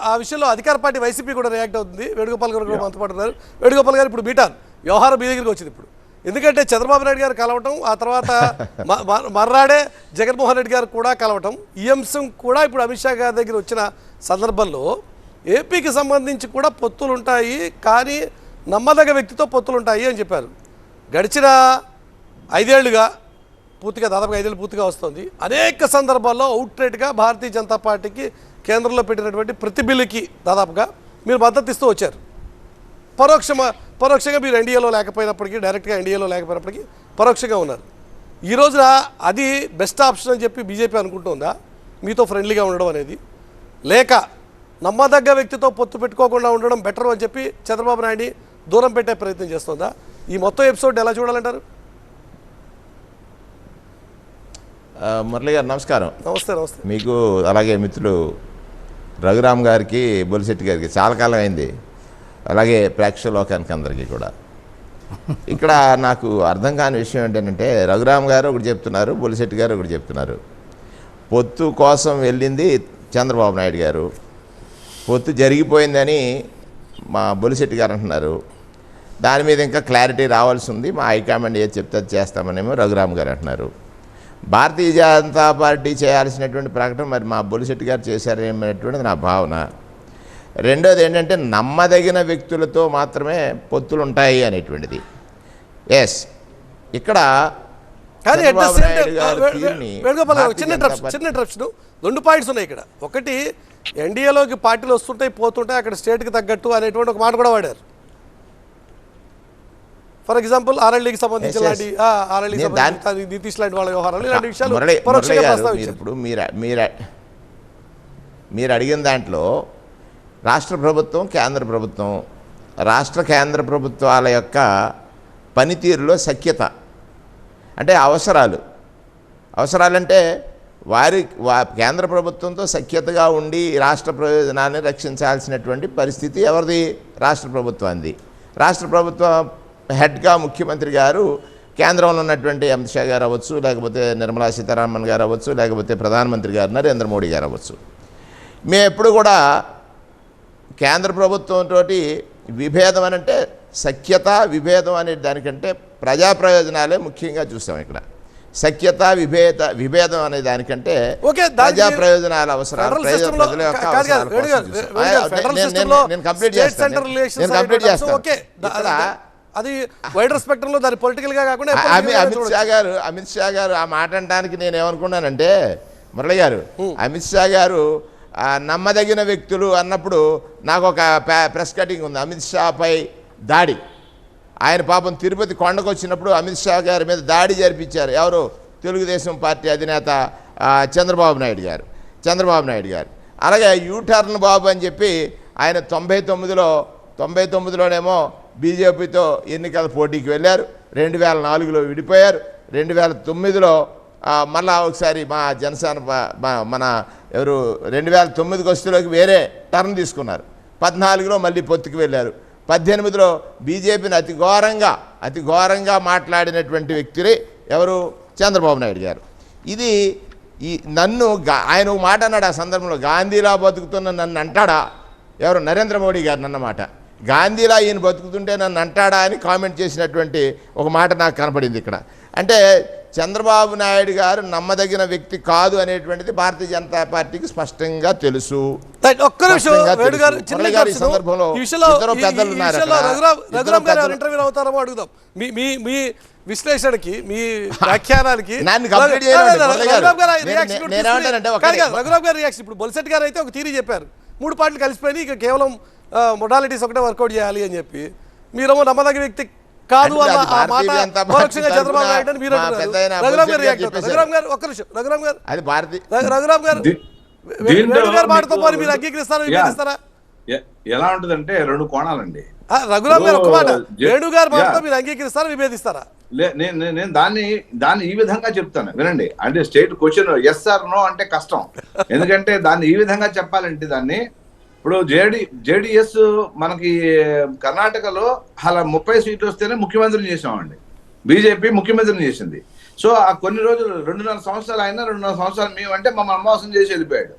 ఆ విషయంలో అధికార పార్టీ వైసీపీ కూడా రియాక్ట్ అవుతుంది. వేణుగోపాల్ గారు కూడా మనతో పాటు ఉన్నారు. వేణుగోపాల్ గారు ఇప్పుడు బీటార్ వ్యవహారం మీ దగ్గరికి వచ్చింది. ఇప్పుడు ఎందుకంటే చంద్రబాబు నాయుడు గారు కలవటం, ఆ తర్వాత మర్రాడే జగన్మోహన్ రెడ్డి గారు కూడా కలవటం, ఈ అంశం కూడా ఇప్పుడు అమిత్ షా గారి దగ్గర వచ్చిన సందర్భంలో ఏపీకి సంబంధించి కూడా పొత్తులు ఉంటాయి, కానీ నమ్మదగ్గ వ్యక్తితో పొత్తులు ఉంటాయి అని చెప్పారు. గడిచిన 5 ఏళ్లుగా పూర్తిగా దాదాపుగా 5 ఏళ్ళు పూర్తిగా వస్తుంది. అనేక సందర్భాల్లో అవుట్రైట్గా భారతీయ జనతా పార్టీకి కేంద్రంలో పెట్టినటువంటి ప్రతి బిల్లుకి దాదాపుగా మీరు మద్దతు ఇస్తూ వచ్చారు. పరోక్షంగా మీరు ఎన్డీఏలో లేకపోయినప్పటికీ, డైరెక్ట్గా ఎన్డీఏలో లేకపోయినప్పటికీ పరోక్షంగా ఉన్నారు. ఈ రోజున అది బెస్ట్ ఆప్షన్ అని చెప్పి బీజేపీ అనుకుంటుందా మీతో ఫ్రెండ్లీగా ఉండడం అనేది, లేక నమ్మదగ్గ వ్యక్తితో పొత్తు పెట్టుకోకుండా ఉండడం బెటర్ అని చెప్పి చంద్రబాబు నాయుడిని దూరం పెట్టే ప్రయత్నం చేస్తుందా? ఈ మొత్తం ఎపిసోడ్ ఎలా చూడాలంటారు? మురళి గారు నమస్కారం. నమస్తే. నమస్తే మీకు, అలాగే మిత్రులు రఘురామ్ గారికి, బొలిశెట్టి గారికి చాలా కాలం అయింది, అలాగే ప్రేక్షక లోకానికి అందరికీ కూడా. ఇక్కడ నాకు అర్థం కాని విషయం ఏంటంటే, రఘురామ్ గారు ఒకటి చెప్తున్నారు, బొలిశెట్టి గారు ఒకటి చెప్తున్నారు. పొత్తు కోసం వెళ్ళింది చంద్రబాబు నాయుడు గారు, పొత్తు జరిగిపోయిందని మా బొలిశెట్టి గారు అంటున్నారు. దాని మీద ఇంకా క్లారిటీ రావాల్సి ఉంది, మా హైకమాండ్ ఏది చెప్తే అది చేస్తామనేమో రఘురామ్ గారు అంటున్నారు. భారతీయ జనతా పార్టీ చేయాల్సినటువంటి ప్రకటన మరి మా బొలిశెట్టి గారు చేశారేమనేటువంటిది నా భావన. రెండోది ఏంటంటే, నమ్మదగిన వ్యక్తులతో మాత్రమే పొత్తులు ఉంటాయి అనేటువంటిది. ఎస్, ఇక్కడ చిన్న ఇంటరప్షన్, 2 పాయింట్స్ ఉన్నాయి ఇక్కడ. ఒకటి, ఎన్డీఏలోకి పార్టీలు వస్తుంటాయి పోతుంటాయి, అక్కడ స్టేట్కి తగ్గట్టు అనేటువంటి ఒక మాట కూడా వాడారు. ఫర్ ఎగ్జాంపుల్ ఆర్ఎల్డీకి సంబంధించిన నితీష్ లాంటి వాళ్ళ వ్యవహారాలు, ఇలాంటి విషయాలు పరోక్షంగా ప్రస్తావించారు. ఇప్పుడు మీరు అడిగిన దాంట్లో రాష్ట్ర ప్రభుత్వం, కేంద్ర ప్రభుత్వం, కేంద్ర ప్రభుత్వాల యొక్క పనితీరులో సఖ్యత అంటే అవసరాలంటే కేంద్ర ప్రభుత్వంతో సఖ్యతగా ఉండి రాష్ట్ర ప్రయోజనాన్ని రక్షించాల్సినటువంటి పరిస్థితి ఎవరిది? రాష్ట్ర ప్రభుత్వానికి. రాష్ట్ర ప్రభుత్వం హెడ్గా ముఖ్యమంత్రి గారు, కేంద్రంలో ఉన్నటువంటి అమిత్ షా గారు అవ్వచ్చు, లేకపోతే నిర్మలా సీతారామన్ గారు అవ్వచ్చు, లేకపోతే ప్రధానమంత్రి గారు నరేంద్ర మోడీ గారు అవ్వచ్చు. మేము ఎప్పుడు కూడా కేంద్ర ప్రభుత్వంతో విభేదం అని అంటే సఖ్యత, విభేదం అనే దానికంటే ప్రజా ప్రయోజనాలే ముఖ్యంగా చూసాం. ఇక్కడ సఖ్యత, విభేదం అనే దానికంటే ప్రజా ప్రయోజనాల అవసరాలు, ప్రజల యొక్క అవసరాలు నేను కంప్లీట్ చేస్తాను. అది వైడర్ స్పెక్ట్రంలో దాని పొలిటికల్ గా కాకుండా అమిత్ షా గారు ఆ మాట అనడానికి నేను ఏమనుకున్నానంటే, మురళి గారు, అమిత్ షా గారు నమ్మదగిన వ్యక్తులు అన్నప్పుడు నాకు ఒక ప్రెస్ కటింగ్ ఉంది. అమిత్ షాపై దాడి, ఆయన పాపం తిరుపతి కొండకు వచ్చినప్పుడు అమిత్ షా గారి మీద దాడి జరిపించారు. ఎవరు? తెలుగుదేశం పార్టీ అధినేత చంద్రబాబు నాయుడు గారు. అలాగే యూటర్న్ బాబు అని చెప్పి ఆయన 99లోనేమో బీజేపీతో ఎన్నికల పోటీకి వెళ్ళారు, 2004లో విడిపోయారు, 2009లో మళ్ళా ఒకసారి మా జనసేన మన ఎవరు 2009 వస్తులోకి వేరే టర్న్ తీసుకున్నారు, 14లో మళ్ళీ పొత్తుకు వెళ్ళారు, 18లో బీజేపీని అతి ఘోరంగా మాట్లాడినటువంటి వ్యక్తులే ఎవరు? చంద్రబాబు నాయుడు గారు. ఇది నన్ను ఆయన ఒక మాట అన్నాడు ఆ సందర్భంలో, గాంధీలా బతుకుతున్న నన్ను అంటాడా? ఎవరు? నరేంద్ర మోడీ గారు అన్నమాట. గాంధీలా ఈయన బతుకుతుంటే నన్ను అంటాడా అని కామెంట్ చేసినటువంటి ఒక మాట నాకు కనపడింది ఇక్కడ. అంటే చంద్రబాబు నాయుడు గారు నమ్మదగిన వ్యక్తి కాదు అనేటువంటిది భారతీయ జనతా పార్టీకి స్పష్టంగా తెలుసు. ఈ సందర్భంలో ఇద్దరు పెద్దలు ఉన్నారు. మీ విశ్లేషణకి, మీ వ్యాఖ్యానానికి రఘురామ్ గారి రియాక్షన్. ఇప్పుడు బొలిశెట్టి గారు అయితే ఒక థియరీ చెప్పారు, 3 పార్టీలు కలిసిపోయి ఇక కేవలం మొడాలిటీస్ ఒకటే వర్కౌట్ చేయాలి అని చెప్పి, మీరేమో నమ్మదగ్గ వ్యక్తి కాదు అన్న ఆ మాట పరోక్షంగా చంద్రబాబు నాయుడు అని మీరు రఘురామ్ గారు రియాక్ట్ అవుతారు. రఘురామ్ గారు ఒక్క నిమిషం, రఘురామ్ గారు మాటతో పాటు మీరు అంగీకరిస్తారా? ఎలా ఉంటుందంటే 2 కోణాలండి. రఘురామ్ గారు ఒక్క మాట, వేణు గారు మాటతో మీరు అంగీకరిస్తారా, విభేదిస్తారా? నేను దాన్ని ఈ విధంగా చెప్తాను, వినండి. అంటే state question yes or no అంటే కష్టం, ఎందుకంటే దాన్ని ఈ విధంగా చెప్పాలంటే, దాన్ని ఇప్పుడు జేడిఎస్ మనకి కర్ణాటకలో అలా 30 సీట్లు వస్తేనే ముఖ్యమంత్రిని చేసామండి, బీజేపీ ముఖ్యమంత్రిని చేసింది. సో ఆ కొన్ని రోజులు 2.5 సంవత్సరాలు అయినా 2.5 సంవత్సరాలు మేము అంటే మమ్మల్ని మోసం చేసి వెళ్ళిపోయాడు.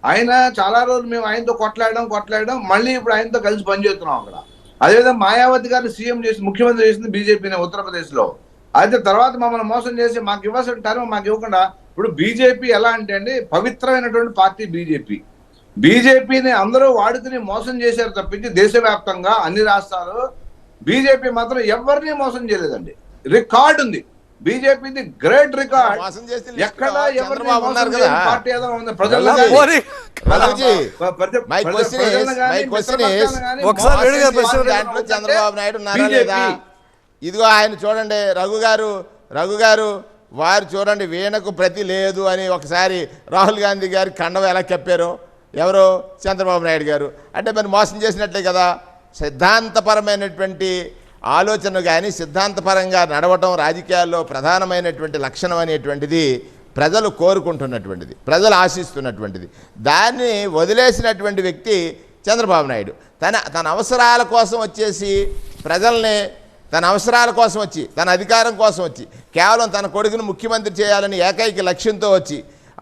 ఆయన చాలా రోజులు మేము ఆయనతో కొట్లాడడం మళ్ళీ ఇప్పుడు ఆయనతో కలిసి పనిచేస్తున్నాం అక్కడ. అదేవిధంగా మాయావతి గారిని సీఎం చేసి ముఖ్యమంత్రి చేసింది బీజేపీనే ఉత్తరప్రదేశ్ లో. అయితే తర్వాత మమ్మల్ని మోసం చేసి మాకు ఇవ్వాల్సిన టర్మ్ మాకు ఇవ్వకుండా ఇప్పుడు బీజేపీ ఎలా అంటే అండి, పవిత్రమైనటువంటి పార్టీ బీజేపీని అందరూ వాడుకుని మోసం చేశారు తప్పించి దేశవ్యాప్తంగా అన్ని రాష్ట్రాలు బీజేపీ మాత్రం ఎవరిని మోసం చేయలేదండి. రికార్డ్ ఉంది బీజేపీది, గ్రేట్ రికార్డ్. మోసం చేస్తే ఎక్కడ ఎవరిని చంద్రబాబు మోసం ఉన్నారు చేయని కదా. పార్టీ ఏదో ఉంది. ప్రజలను పోనీ. ఒకసారి వేడిగా ప్రశ్న దాంట్లో చంద్రబాబు నాయుడు ఉన్నారా లేదా? ఇదిగో ఆయన చూడండి, రఘు గారు వారు చూడండి, వీణకు ప్రతి లేదు అని ఒకసారి రాహుల్ గాంధీ గారి కండవ ఎలా చెప్పారు, ఎవరు? చంద్రబాబు నాయుడు గారు. అంటే మరి మోసం చేసినట్లే కదా. సిద్ధాంతపరమైనటువంటి ఆలోచన కానీ సిద్ధాంతపరంగా నడవటం రాజకీయాల్లో ప్రధానమైనటువంటి లక్షణం అనేటువంటిది ప్రజలు కోరుకుంటున్నటువంటిది, ప్రజలు ఆశిస్తున్నటువంటిది. దాన్ని వదిలేసినటువంటి వ్యక్తి చంద్రబాబు నాయుడు. తన అవసరాల కోసం వచ్చేసి ప్రజల్ని, తన అవసరాల కోసం వచ్చి, తన అధికారం కోసం వచ్చి, కేవలం తన కొడుకును ముఖ్యమంత్రి చేయాలని ఏకైక లక్ష్యంతో వచ్చి,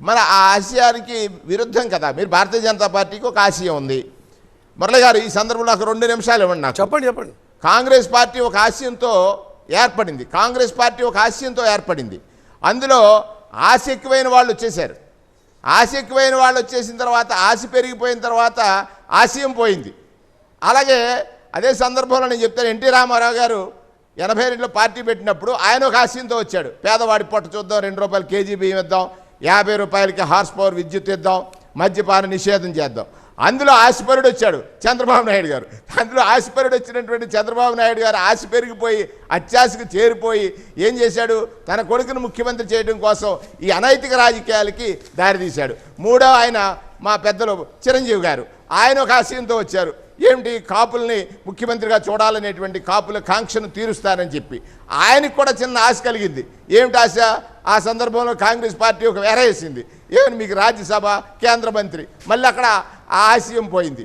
మన ఆ ఆశయానికి విరుద్ధం కదా. మీరు భారతీయ జనతా పార్టీకి ఒక ఆశయం ఉంది. మురళి గారు ఈ సందర్భంలో నాకు 2 నిమిషాలు ఇవ్వండి. నాకు చెప్పండి. కాంగ్రెస్ పార్టీ ఒక ఆశయంతో ఏర్పడింది. అందులో ఆశ ఎక్కువైన వాళ్ళు వచ్చేసారు. వచ్చేసిన తర్వాత ఆశ పెరిగిపోయిన తర్వాత ఆశయం పోయింది. అలాగే అదే సందర్భంలో నేను చెప్తాను, ఎన్టీ రామారావు గారు 82లో పార్టీ పెట్టినప్పుడు ఆయన ఒక ఆశయంతో వచ్చాడు. పేదవాడి పొట్ట చూద్దాం, 2 రూపాయలు కేజీ బియ్యం ఇద్దాం, 50 రూపాయలకి హార్స్ పవర్ విద్యుత్ ఇద్దాం, మద్యపాన నిషేధం చేద్దాం. అందులో ఆశపరుడు వచ్చాడు చంద్రబాబు నాయుడు గారు. అందులో ఆశపరుడు వచ్చినటువంటి చంద్రబాబు నాయుడు గారు ఆశ పెరిగిపోయి అత్యాశకు చేరిపోయి ఏం చేశాడు, తన కొడుకును ముఖ్యమంత్రి చేయడం కోసం ఈ అనైతిక రాజకీయాలకి దారితీశాడు. మూడో ఆయన మా పెద్దలు చిరంజీవి గారు, ఆయన ఒక ఆశయంతో వచ్చారు. ఏమిటి, కాపుల్ని ముఖ్యమంత్రిగా చూడాలనేటువంటి కాపుల కాంక్షను తీరుస్తానని చెప్పి ఆయనకు కూడా చిన్న ఆశ కలిగింది. ఏమిటి ఆశ? ఆ సందర్భంలో కాంగ్రెస్ పార్టీ ఒక వేరేసింది, ఏమని మీకు రాజ్యసభ కేంద్ర మంత్రి, మళ్ళీ అక్కడ ఆ ఆశయం పోయింది.